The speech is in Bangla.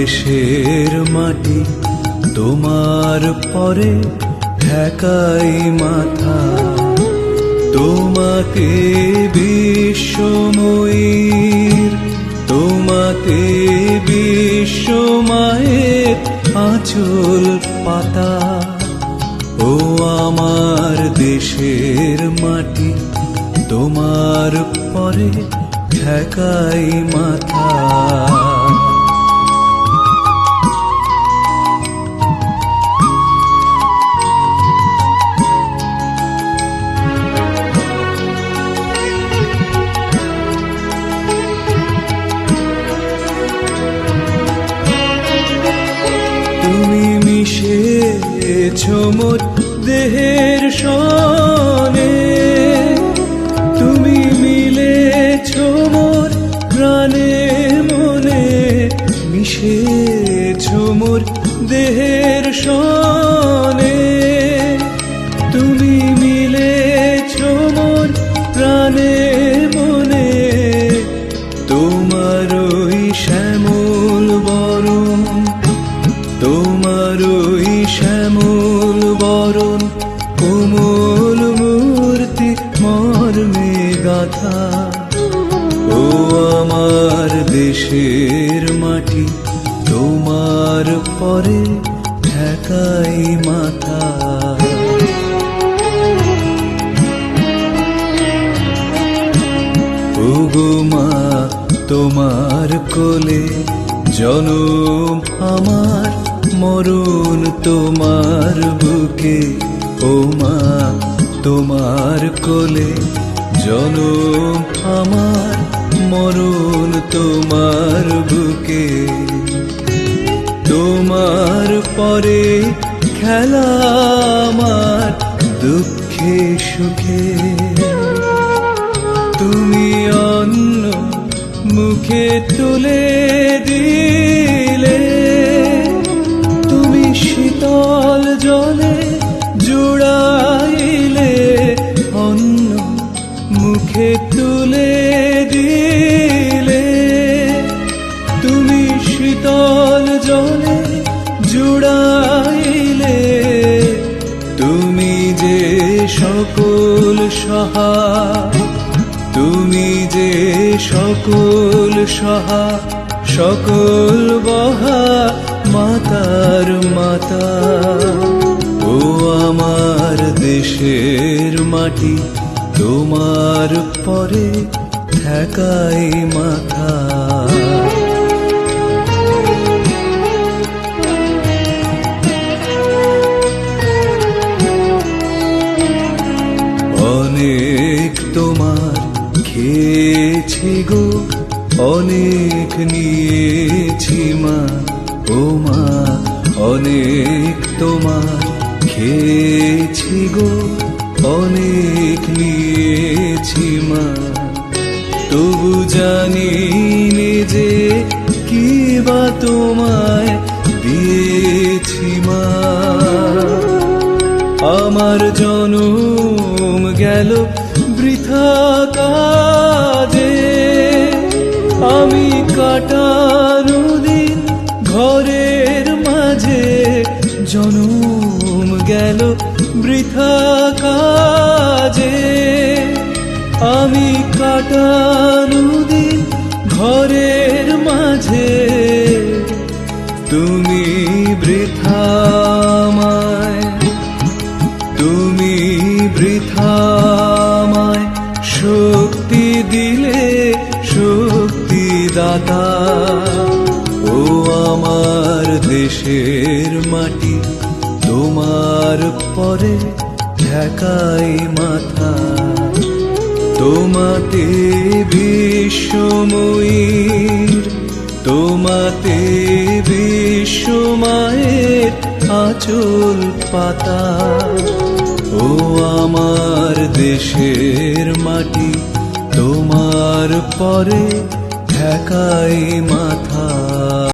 দেশের মাটি তোমার পরে ঠেকাই মাথা। তোমাকে বিশ্বময়ীর, তোমাকে বিশ্বমায়ের আঁচল পাতা। ও আমার দেশের মাটি তোমার পরে ঠেকাই মাথা। তুমি মিশেছ মোর দেহের সনে, তুমি মিলেছ মোর প্রাণে মনে। মিশেছ মোর দেহের সনে, তুমি মিলেছ মোর প্রাণে মনে। তোমার ওই শ্যামল বরণ, তোমার ওই শ্যামল বরণ কোমল মূর্তি মর্মে গাথা। ও আমার দেশের মাটি তোমার পরে ঠেকাই মাথা। ওগো মা তোমার কোলে জনম আমার, মরণ তোমার বুকে। ও মা তোমার কোলে জনম আমার, মরণ তোমার বুকে। তোমার পরে খেলা আমার দুঃখে সুখে। তুমি অন্ন মুখে তুলে দিলে, তুমি শীতল জলে জুড়াইলে। অন্ন মুখে তুলে দিলে, তুমি শীতল জলে জুড়াইলে। তুমি যে সকল সহা, তুমি যে সকল সহা, সকল বহা মাতার মাতা। ও আমার দেশের মাটি তোমার পরে ঠেকাই মাথা। অনেক তোমার খেয়েছি গো, অনেক নিয়েছি মা। ও মা অনেক তোমার খেয়েছি গো, অনেক নিয়েছি মা। তবু জানি নে যে কি বা তোমায় দিয়েছি মা। আমার জনম গেল বৃথা কাজে, আমি কাটানো দিন ঘরের মাঝে। জনম গেল বৃথা কাজে, আমি কাটানো দিন ঘরের মাঝে। তুমি বৃথামায়, তুমি বৃথামায় শক্তি দিলে শক্তি দাতা। ও আমার দেশের মাটি তোমার পরে ঠেকাই মাথা। তোমাতে বিশ্বময়ীর, তোমাতে বিশ্বমায়ের আঁচল পাতা। ও আমার দেশের মাটি তোমার পরে ঠেকাই মাথা।